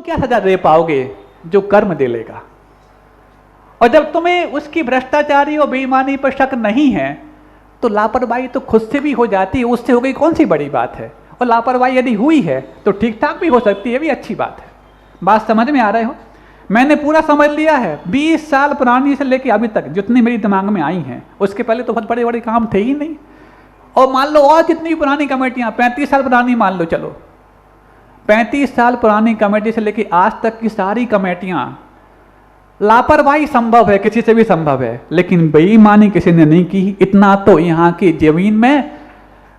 क्या सजा दे पाओगे जो कर्म दे लेगा? और जब तुम्हें उसकी भ्रष्टाचारी और बेईमानी पर शक नहीं है तो लापरवाही तो खुद से भी हो जाती है, उससे हो गई कौन सी बड़ी बात है। और लापरवाही यदि हुई है तो ठीक ठाक भी हो सकती है, भी अच्छी बात है। बात समझ में आ रहे हो? मैंने पूरा समझ लिया है। 20 साल पुरानी से लेके अभी तक जितनी मेरी दिमाग में आई हैं, उसके पहले तो बहुत बड़े बड़े काम थे ही नहीं। और मान लो और जितनी पुरानी कमेटियां, 35 साल पुरानी मान लो, चलो 35 साल पुरानी कमेटी से लेके आज तक की सारी कमेटियां, लापरवाही संभव है, किसी से भी संभव है, लेकिन बेईमानी किसी ने नहीं की। इतना तो यहाँ की जमीन में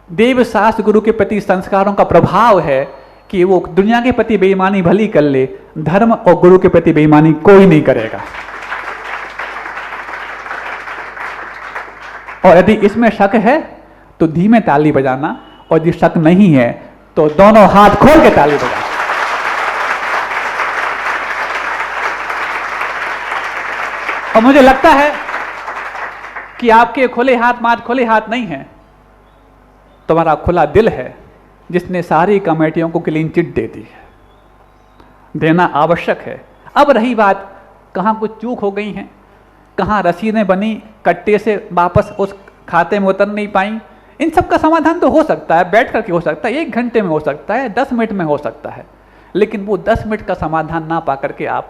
देवशास्त्र गुरु के प्रति संस्कारों का प्रभाव है कि वो दुनिया के प्रति बेईमानी भली कर ले, धर्म और गुरु के प्रति बेईमानी कोई नहीं करेगा। और यदि इसमें शक है तो धीमे ताली बजाना, और यदि शक नहीं है तो दोनों हाथ खोल के ताली बजाना। और मुझे लगता है कि आपके खुले हाथ मात्र खुले हाथ नहीं है, तुम्हारा खुला दिल है जिसने सारी कमेटियों को क्लीन चिट दे दी है। देना आवश्यक है। अब रही बात कहाँ कुछ चूक हो गई हैं, कहाँ रसीदें बनी कट्टे से वापस उस खाते में उतर नहीं पाई, इन सब का समाधान तो हो सकता है, बैठ करके हो सकता है, 1 घंटे में हो सकता है, 10 मिनट में हो सकता है। लेकिन वो 10 मिनट का समाधान ना पा करके आप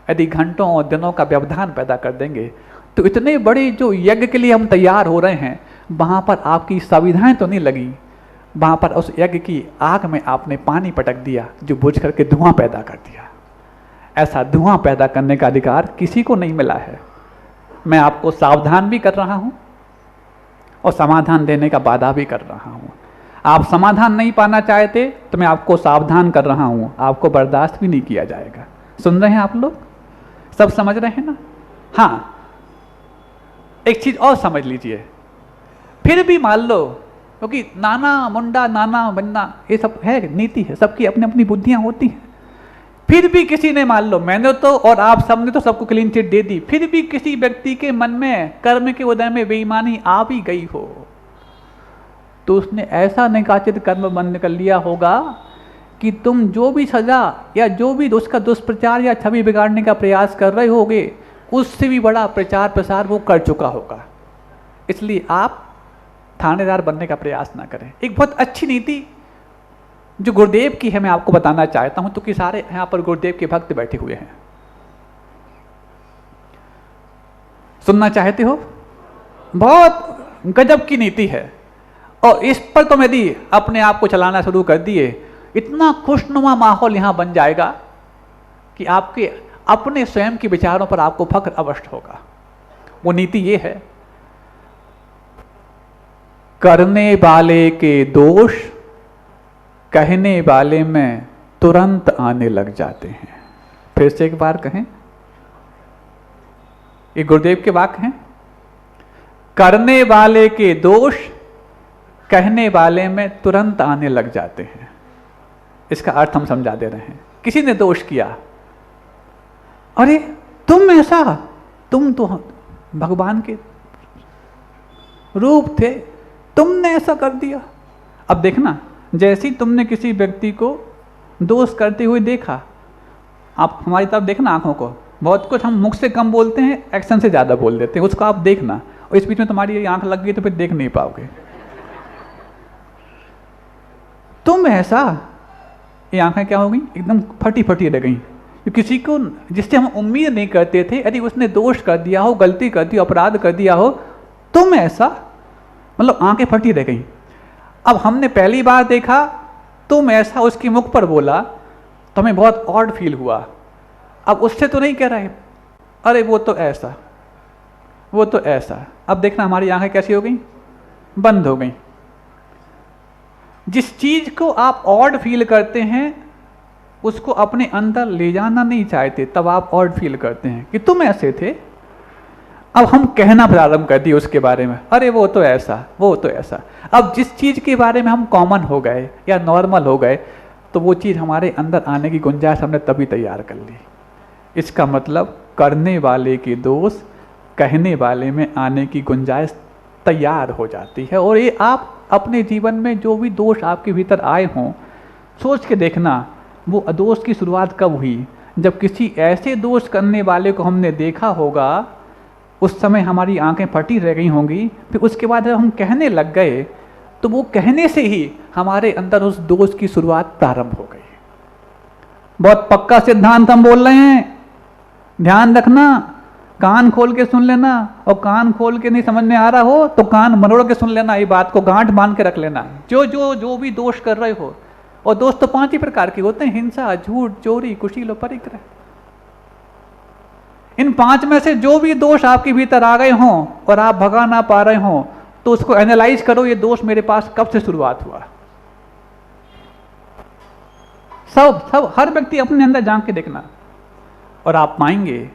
यदि घंटों और दिनों का व्यवधान पैदा कर देंगे तो इतने बड़े जो यज्ञ के लिए हम तैयार हो रहे हैं, वहाँ पर आपकी संविधाएं तो नहीं लगी, वहाँ पर उस यज्ञ की आग में आपने पानी पटक दिया जो बुझ करके धुआं पैदा कर दिया। ऐसा धुआं पैदा करने का अधिकार किसी को नहीं मिला है। मैं आपको सावधान भी कर रहा हूँ और समाधान देने का वादा भी कर रहा हूँ। आप समाधान नहीं पाना चाहते तो मैं आपको सावधान कर रहा हूँ, आपको बर्दाश्त भी नहीं किया जाएगा। सुन रहे हैं आप लोग? सब समझ रहे हैं ना? हाँ, एक चीज और समझ लीजिए, फिर भी मान लो, क्योंकि नाना मुंडा नाना बनना ये सब है, नीति है, सबकी अपनी अपनी बुद्धियां होती हैं। फिर भी किसी ने, मान लो मैंने तो और आप सबने तो सबको क्लीन चिट दे दी, फिर भी किसी व्यक्ति के मन में कर्म के उदय में बेईमानी आ भी गई हो तो उसने ऐसा निकाचित कर्म बंद कर लिया होगा कि तुम जो भी सजा या जो भी उसका दुष्प्रचार या छवि बिगाड़ने का प्रयास कर रहे होगे उससे भी बड़ा प्रचार प्रसार वो कर चुका होगा। इसलिए आप थानेदार बनने का प्रयास ना करें। एक बहुत अच्छी नीति जो गुरुदेव की है मैं आपको बताना चाहता हूं, तो कि सारे यहां पर गुरुदेव के भक्त बैठे हुए हैं, सुनना चाहते हो? बहुत गजब की नीति है और इस पर तुम यदि अपने आप को चलाना शुरू कर दिए, इतना खुशनुमा माहौल यहां बन जाएगा कि आपके अपने स्वयं के विचारों पर आपको फख्र अवश्य होगा। वो नीति ये है, करने वाले के दोष कहने वाले में तुरंत आने लग जाते हैं। फिर से एक बार कहें, ये गुरुदेव के वाक्य हैं। करने वाले के दोष कहने वाले में तुरंत आने लग जाते हैं। इसका अर्थ हम समझा दे रहे हैं। किसी ने दोष किया, अरे तुम ऐसा, तुम तो भगवान के रूप थे, तुमने ऐसा कर दिया। अब देखना, जैसे ही तुमने किसी व्यक्ति को दोष करते हुए देखा, आप हमारी तरफ देखना आंखों को, बहुत कुछ हम मुख से कम बोलते हैं, एक्शन से ज़्यादा बोल देते हैं, उसको आप देखना। और इस बीच में तुम्हारी ये आंख लग गई तो फिर देख नहीं पाओगे। तुम ऐसा, ये आंखें क्या हो गई, एकदम फटी फटी रह गई। किसी को जिससे हम उम्मीद नहीं करते थे, यदि उसने दोष कर दिया हो, गलती कर दी, अपराध कर दिया हो, तुम ऐसा, मतलब आंखें फटी रह गई। अब हमने पहली बार देखा तुम ऐसा उसके मुख पर बोला तो हमें बहुत ऑड फील हुआ। अब उससे तो नहीं कह रहे अरे वो तो ऐसा, वो तो ऐसा। अब देखना हमारी आंखें कैसी हो गई, बंद हो गई। जिस चीज को आप ऑड फील करते हैं उसको अपने अंदर ले जाना नहीं चाहते, तब आप ऑड फील करते हैं कि तुम ऐसे थे। अब हम कहना प्रारंभ कर दिए उसके बारे में, अरे वो तो ऐसा, वो तो ऐसा। अब जिस चीज के बारे में हम कॉमन हो गए या नॉर्मल हो गए, तो वो चीज हमारे अंदर आने की गुंजाइश हमने तभी तैयार कर ली। इसका मतलब करने वाले के दोष कहने वाले में आने की गुंजाइश तैयार हो जाती है। और ये आप अपने जीवन में जो भी दोष आपके भीतर आए हों, सोच के देखना, वो दोष की शुरुआत कब हुई? जब किसी ऐसे दोष करने वाले को हमने देखा होगा, उस समय हमारी आंखें फटी रह गई होंगी, फिर उसके बाद जब हम कहने लग गए तो वो कहने से ही हमारे अंदर उस दोष की शुरुआत प्रारंभ हो गई। बहुत पक्का सिद्धांत हम बोल रहे हैं, ध्यान रखना, कान खोल के सुन लेना, और कान खोल के नहीं समझ में आ रहा हो तो कान मरोड़ के सुन लेना, ये बात को गांठ बांध के रख लेना। जो भी दोष कर रहे हो, और दोष तो 5 ही प्रकार के होते हैं: हिंसा, झूठ, चोरी, कुशील और परिग्रह। इन 5 में से जो भी दोष आपके भीतर आ गए हों और आप भगा ना पा रहे हों, तो उसको एनालाइज करो, ये दोष मेरे पास कब से शुरुआत हुआ। सब हर व्यक्ति अपने अंदर झांक के देखना, और आप पाएंगे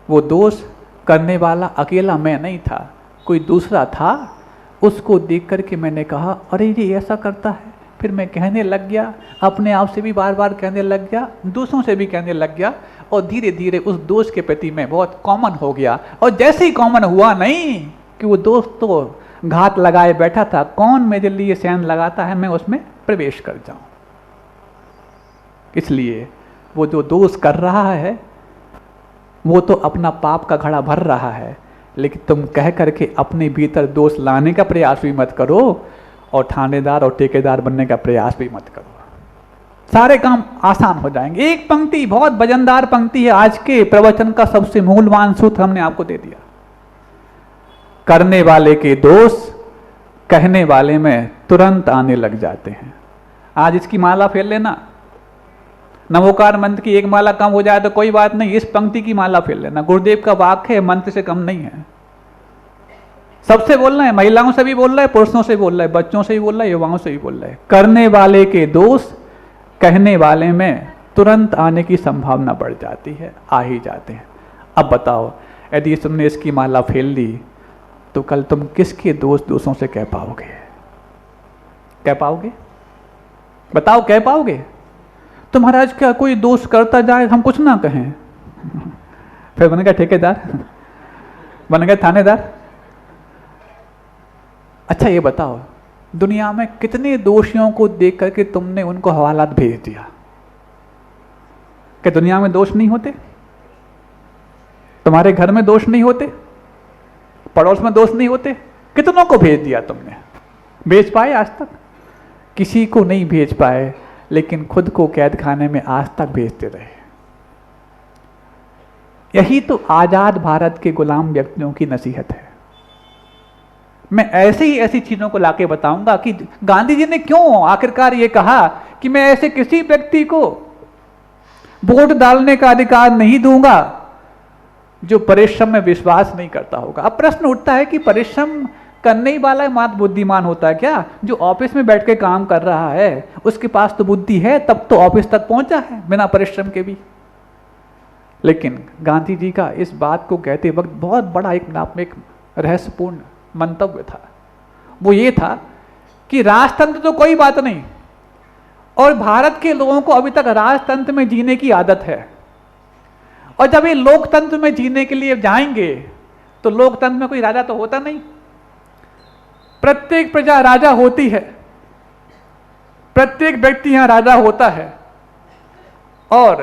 वो दोष करने वाला अकेला मैं नहीं था, कोई दूसरा था। उसको देख करके मैंने कहा, अरे ये ऐसा करता है। फिर मैं कहने लग गया, अपने आप से भी बार बार कहने लग गया, दूसरों से भी कहने लग गया, और धीरे धीरे उस दोष के प्रति मैं बहुत कॉमन हो गया। और जैसे ही कॉमन हुआ नहीं कि वो दोस्त तो घात लगाए बैठा था, कौन मेरे लिए सैन लगाता है, मैं उसमें प्रवेश कर जाऊं। इसलिए वो जो दोष कर रहा है वो तो अपना पाप का घड़ा भर रहा है, लेकिन तुम कह करके अपने भीतर दोष लाने का प्रयास भी मत करो, और थानेदार और ठेकेदार बनने का प्रयास भी मत करो। सारे काम आसान हो जाएंगे। एक पंक्ति, बहुत वजनदार पंक्ति है, आज के प्रवचन का सबसे मूल्यवान सूत्र हमने आपको दे दिया। करने वाले के दोष कहने वाले में तुरंत आने लग जाते हैं। आज इसकी माला फेर लेना, नमोकार मंत्र की एक माला कम हो जाए तो कोई बात नहीं, इस पंक्ति की माला फेर लेना। गुरुदेव का वाक्य है, मंत्र से कम नहीं है। सबसे बोल रहे हैं, महिलाओं से भी बोल रहे हैं, पुरुषों से बोल रहे हैं, बच्चों से भी बोल रहे हैं, युवाओं से भी बोल रहे हैं। करने वाले के दोष कहने वाले में तुरंत आने की संभावना बढ़ जाती है, आ ही जाते हैं। अब बताओ, यदि तुमने इसकी माला फेर ली तो कल तुम किसके दोष दूसरों से कह पाओगे? कह पाओगे? बताओ, कह पाओगे? तो महाराज क्या कोई दोष करता जाए, हम कुछ ना कहें, फिर बन गया ठेकेदार, बन गया थानेदार। अच्छा ये बताओ, दुनिया में कितने दोषियों को देख करके तुमने उनको हवालात भेज दिया? क्या दुनिया में दोष नहीं होते? तुम्हारे घर में दोष नहीं होते? पड़ोस में दोष नहीं होते? कितनों को भेज दिया तुमने? भेज पाए आज तक? किसी को नहीं भेज पाए, लेकिन खुद को कैद खाने में आज तक भेजते रहे। यही तो आजाद भारत के गुलाम व्यक्तियों की नसीहत है। मैं ऐसे ही ऐसी चीजों को लाके बताऊंगा कि गांधी जी ने क्यों आखिरकार ये कहा कि मैं ऐसे किसी व्यक्ति को वोट डालने का अधिकार नहीं दूंगा जो परिश्रम में विश्वास नहीं करता होगा। अब प्रश्न उठता है कि परिश्रम करने वाला मात्र बुद्धिमान होता है क्या? जो ऑफिस में बैठ के काम कर रहा है उसके पास तो बुद्धि है, तब तो ऑफिस तक पहुंचा है बिना परिश्रम के भी। लेकिन गांधी जी का इस बात को कहते वक्त बहुत बड़ा एक रहस्यपूर्ण मंतव्य था। वो ये था कि राजतंत्र तो कोई बात नहीं, और भारत के लोगों को अभी तक राजतंत्र में जीने की आदत है, और जब ये लोकतंत्र में जीने के लिए जाएंगे तो लोकतंत्र में कोई राजा तो होता नहीं, प्रत्येक प्रजा राजा होती है, प्रत्येक व्यक्ति यहां राजा होता है। और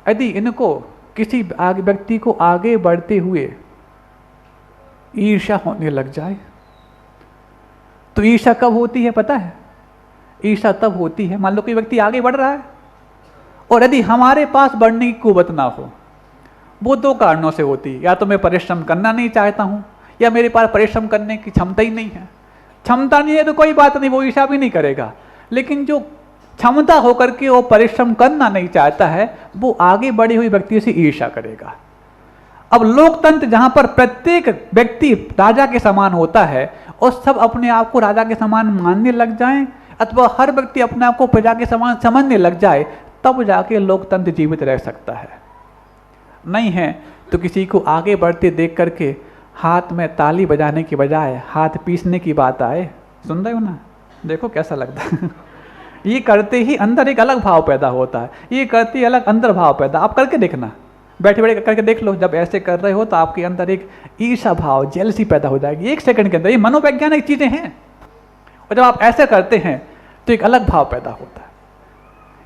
यदि इनको किसी व्यक्ति को आगे बढ़ते हुए ईर्ष्या होने लग जाए तो ईर्ष्या कब होती है पता है? ईर्ष्या तब होती है, मान लो कोई व्यक्ति आगे बढ़ रहा है और यदि हमारे पास बढ़ने की कुवत ना हो। वो 2 कारणों से होती है, या तो मैं परिश्रम करना नहीं चाहता हूं, या मेरे पास परिश्रम करने की क्षमता ही नहीं है। क्षमता नहीं है तो कोई बात नहीं, वो ईर्ष्या भी नहीं करेगा। लेकिन जो क्षमता होकर के वो परिश्रम करना नहीं चाहता है, वो आगे बढ़े हुए व्यक्ति से ईर्ष्या करेगा। अब लोकतंत्र जहां पर प्रत्येक व्यक्ति राजा के समान होता है और सब अपने आप को राजा के समान मानने लग जाएं, अथवा हर व्यक्ति अपने आप को प्रजा के समान समझने लग जाए, तब जाके लोकतंत्र जीवित रह सकता है। नहीं है तो किसी को आगे बढ़ते देख करके हाथ में ताली बजाने की बजाय हाथ पीसने की बात आए, सुन रहे हो ना? देखो कैसा लगता है। ये करते ही अंदर एक अलग भाव पैदा होता है, ये करते ही अलग अंदर भाव पैदा। आप करके देखना, बैठे बैठे करके देख लो, जब ऐसे कर रहे हो तो आपके अंदर एक ईर्ष्या भाव, जेलसी पैदा हो जाएगी 1 सेकंड के अंदर। ये मनोवैज्ञानिक चीजें हैं, और जब आप ऐसे करते हैं तो एक अलग भाव पैदा होता है।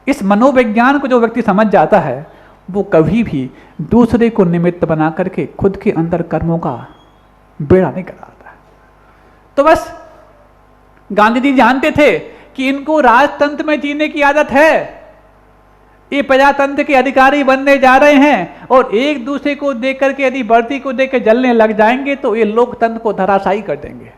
इस मनोविज्ञान को जो व्यक्ति समझ जाता है वो कभी भी दूसरे को निमित्त बना करके खुद के अंदर कर्मों का बेड़ा नहीं कराता। तो बस गांधी जी जानते थे कि इनको राजतंत्र में जीने की आदत है, ये प्रजातंत्र के अधिकारी बनने जा रहे हैं और एक दूसरे को देख करके यदि बढ़ती को देख कर जलने लग जाएंगे तो ये लोकतंत्र को धराशायी कर देंगे।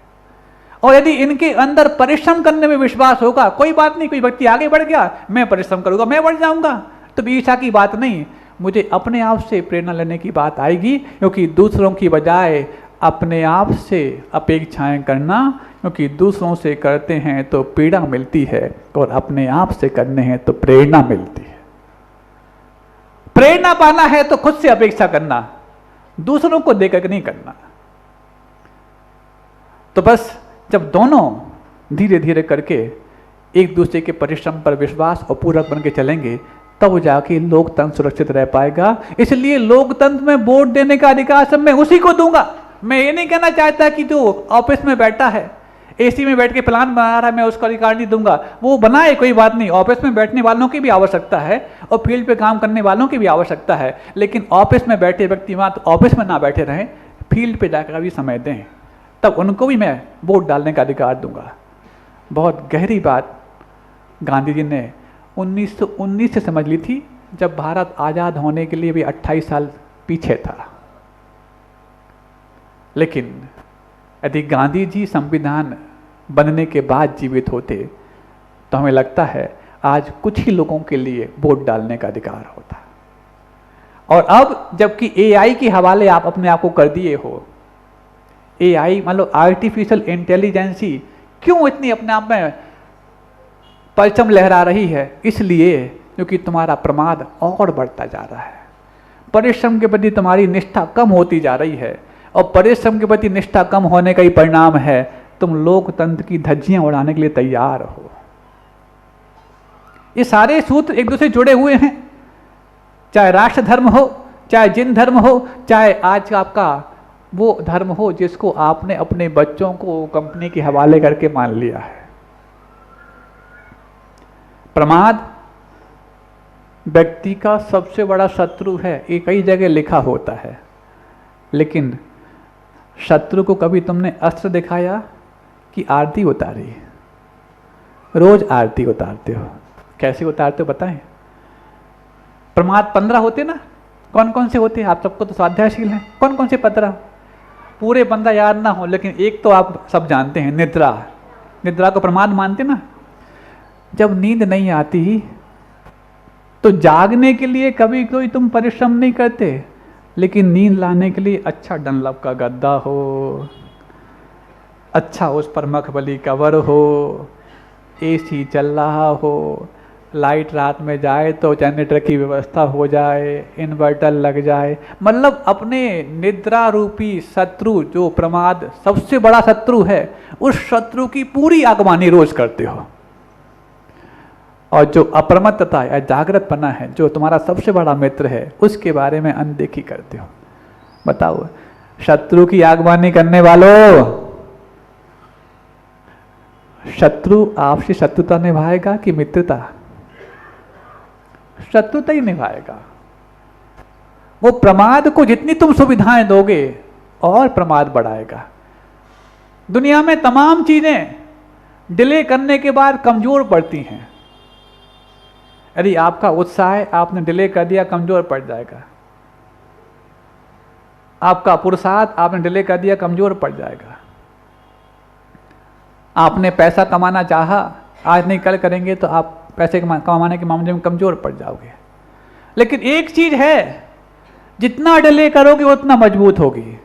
और यदि इनके अंदर परिश्रम करने में विश्वास होगा, कोई बात नहीं, कोई व्यक्ति आगे बढ़ गया, मैं परिश्रम करूंगा, मैं बढ़ जाऊंगा, तो ईर्ष्या की बात नहीं, मुझे अपने आप से प्रेरणा लेने की बात आएगी, क्योंकि दूसरों की बजाय अपने आप से अपेक्षाएं करना, क्योंकि दूसरों से करते हैं तो पीड़ा मिलती है और अपने आप से करने हैं तो प्रेरणा मिलती है। प्रेरणा पाना है तो खुद से अपेक्षा करना, दूसरों को देकर नहीं करना। तो बस जब दोनों धीरे धीरे करके एक दूसरे के परिश्रम पर विश्वास और पूरक बन के चलेंगे तब जाके लोकतंत्र सुरक्षित रह पाएगा। इसलिए लोकतंत्र में वोट देने का अधिकार सब मैं उसी को दूंगा। मैं ये नहीं कहना चाहता कि जो ऑफिस में बैठा है, एसी में बैठ के प्लान बना रहा है, मैं उसको अधिकार नहीं दूंगा। वो बनाए, कोई बात नहीं, ऑफिस में बैठने वालों की भी आवश्यकता है और फील्ड पे काम करने वालों की भी आवश्यकता है, लेकिन ऑफिस में बैठे व्यक्ति वहाँ ऑफिस में ना बैठे रहें, फील्ड पे जाकर भी समय दें, तब उनको भी मैं वोट डालने का अधिकार दूंगा। बहुत गहरी बात गांधी जी ने 1919 से समझ ली थी, जब भारत आज़ाद होने के लिए भी 28 साल पीछे था। लेकिन यदि गांधी जी संविधान बनने के बाद जीवित होते तो हमें लगता है आज कुछ ही लोगों के लिए वोट डालने का अधिकार होता। और अब जबकि एआई के हवाले आप अपने आप को कर दिए हो, एआई मतलब आर्टिफिशियल इंटेलिजेंसी क्यों इतनी अपने आप में परचम लहरा रही है? इसलिए क्योंकि तुम्हारा प्रमाद और बढ़ता जा रहा है, परिश्रम के प्रति तुम्हारी निष्ठा कम होती जा रही है, और परिश्रम के प्रति निष्ठा कम होने का ही परिणाम है तुम लोकतंत्र की धज्जियां उड़ाने के लिए तैयार हो। ये सारे सूत्र एक दूसरे जुड़े हुए हैं, चाहे राष्ट्र धर्म हो, चाहे जिन धर्म हो, चाहे आज आपका वो धर्म हो जिसको आपने अपने बच्चों को कंपनी के हवाले करके मान लिया है। प्रमाद व्यक्ति का सबसे बड़ा शत्रु है, ये कई जगह लिखा होता है, लेकिन शत्रु को कभी तुमने अस्त्र दिखाया कि आरती उतारी? रोज आरती उतारते हो, कैसे उतारते हो बताएं? प्रमाद 15 होते ना, कौन कौन से होते हैं? आप सबको तो स्वाध्यायशील हैं, कौन कौन से 15? पूरे 15 याद ना हो, लेकिन एक तो आप सब जानते हैं, निद्रा। निद्रा को प्रमाद मानते ना। जब नींद नहीं आती तो जागने के लिए कभी कोई तुम परिश्रम नहीं करते, लेकिन नींद लाने के लिए अच्छा डनलप का गद्दा हो, अच्छा उस पर मखमली कवर हो, एसी चल रहा हो, लाइट रात में जाए तो जनरेटर की व्यवस्था हो जाए, इन्वर्टर लग जाए, मतलब अपने निद्रा रूपी शत्रु जो प्रमाद सबसे बड़ा शत्रु है, उस शत्रु की पूरी आगवानी रोज करते हो। और जो अप्रमत्तता या जागृतपना है, जो तुम्हारा सबसे बड़ा मित्र है, उसके बारे में अनदेखी करते हो। बताओ, शत्रु की आगवानी करने वालों, शत्रु आपसे शत्रुता निभाएगा कि मित्रता? शत्रुता ही निभाएगा। वो प्रमाद को जितनी तुम सुविधाएं दोगे और प्रमाद बढ़ाएगा। दुनिया में तमाम चीजें डिले करने के बाद कमजोर पड़ती हैं। यदि आपका उत्साह है, आपने डिले कर दिया, कमजोर पड़ जाएगा। आपका पुरुषार्थ आपने डिले कर दिया, कमजोर पड़ जाएगा। आपने पैसा कमाना चाहा, आज नहीं कल करेंगे तो आप पैसे कमाने के मामले में कमजोर पड़ जाओगे। लेकिन एक चीज है, जितना डिले करोगे उतना मजबूत होगी,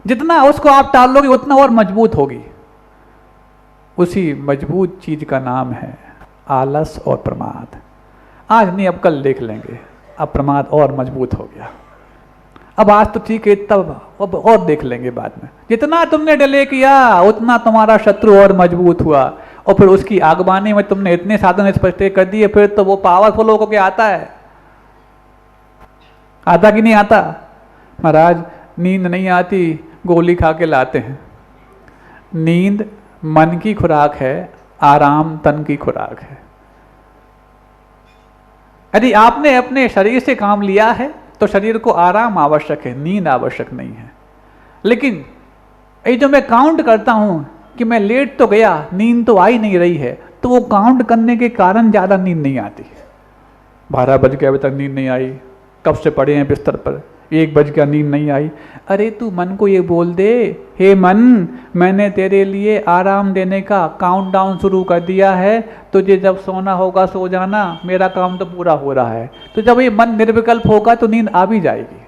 जितना उसको आप टाल लोगे उतना और मजबूत होगी। उसी मजबूत चीज का नाम है आलस और प्रमाद। आज नहीं, अब कल देख लेंगे, अब प्रमाद और मजबूत हो गया। अब आज तो ठीक है, तब अब और देख लेंगे बाद में। जितना तुमने डिले किया उतना तुम्हारा शत्रु और मजबूत हुआ, और फिर उसकी आगवानी में तुमने इतने साधन स्पष्ट कर दिए, फिर तो वो पावरफुल होकर के आता है। आता कि नहीं आता? महाराज नींद नहीं आती, गोली खा के लाते हैं। नींद मन की खुराक है, आराम तन की खुराक है। यदि आपने अपने शरीर से काम लिया है तो शरीर को आराम आवश्यक है, नींद आवश्यक नहीं है। लेकिन ये जो मैं काउंट करता हूँ कि मैं लेट तो गया, नींद तो आ ही नहीं रही है, तो वो काउंट करने के कारण ज़्यादा नींद नहीं आती। 12 बज गए अभी तक नींद नहीं आई, कब से पड़े हैं बिस्तर पर, 1 बज गया नींद नहीं आई। अरे तू मन को ये बोल दे, हे मन, मैंने तेरे लिए आराम देने का काउंटडाउन शुरू कर दिया है, तुझे जब सोना होगा सो जाना, मेरा काम तो पूरा हो रहा है। तो जब ये मन निर्विकल्प होगा तो नींद आ भी जाएगी।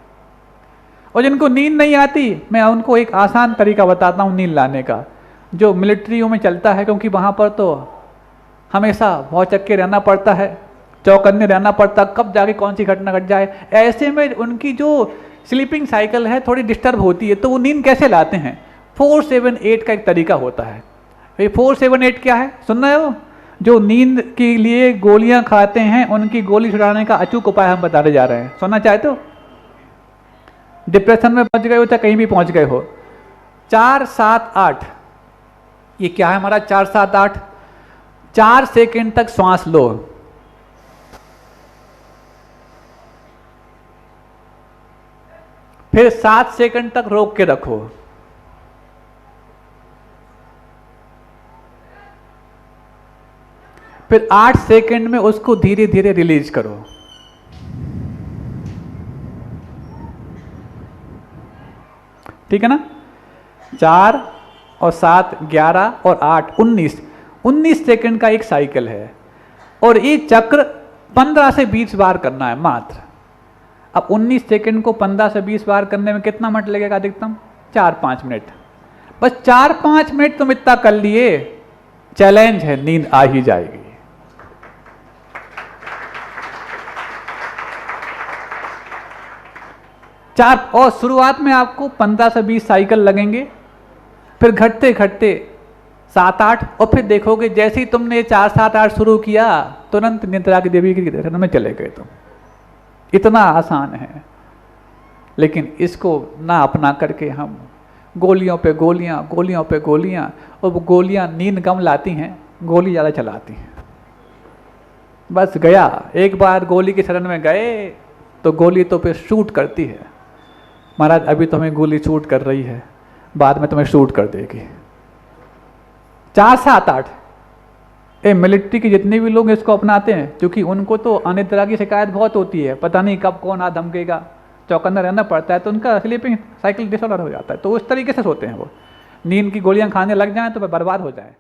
और जिनको नींद नहीं आती, मैं उनको एक आसान तरीका बताता हूँ नींद लाने का, जो मिलिट्रियों में चलता है, क्योंकि वहाँ पर तो हमेशा भौचक्के रहना पड़ता है, चौकन्ने रहना पड़ता, कब जाके कौन सी घटना घट जाए। ऐसे में उनकी जो स्लीपिंग साइकिल है थोड़ी डिस्टर्ब होती है, तो वो नींद कैसे लाते हैं? 4-7-8 का एक तरीका होता है। ये 4-7-8 क्या है, सुन रहे हो? जो नींद के लिए गोलियां खाते हैं, उनकी गोली छुड़ाने का अचूक उपाय हम बताने जा रहे हैं। सुनना चाहते हो? डिप्रेशन में पहुंच गए हो चाहे कहीं भी पहुंच गए हो। 4-7-8, ये क्या है हमारा 4-7-8? 4 सेकंड तक श्वास लो, फिर 7 सेकंड तक रोक के रखो, फिर 8 सेकंड में उसको धीरे धीरे रिलीज करो। ठीक है ना? 4 और 7 11 और 8 19 सेकंड का एक साइकिल है, और ये चक्र 15 से 20 बार करना है मात्र। अब 19 सेकंड को 15 से 20 बार करने में कितना मिनट लगेगा? अधिकतम 4-5 मिनट। बस 4-5 मिनट तुम इतना कर लिए, चैलेंज है, नींद आ ही जाएगी। और शुरुआत में आपको 15 से 20 साइकिल लगेंगे, फिर घटते घटते 7-8, और फिर देखोगे जैसे ही तुमने 4-7-8 शुरू किया, तुरंत निद्रा की देवी की दर्शन में चले गए तुम। इतना आसान है। लेकिन इसको ना अपना करके हम गोलियों पे गोलियां, गोलियों पे गोलियां, और वो गोलियां नींद कम लाती हैं, गोली ज़्यादा चलाती हैं। बस गया, एक बार गोली के शरण में गए तो गोली तो फिर शूट करती है। महाराज अभी तो हमें गोली शूट कर रही है, बाद में तुम्हें शूट कर देगी। 4-7-8 मिलिट्री के जितने भी लोग इसको अपनाते हैं, क्योंकि उनको तो अनिद्रा की शिकायत बहुत होती है, पता नहीं कब कौन आ धमकेगा, चौकन्ना रहना पड़ता है, तो उनका स्लीपिंग साइकिल डिसऑर्डर हो जाता है। तो उस तरीके से सोते हैं वो, नींद की गोलियां खाने लग जाएं तो बर्बाद हो जाए।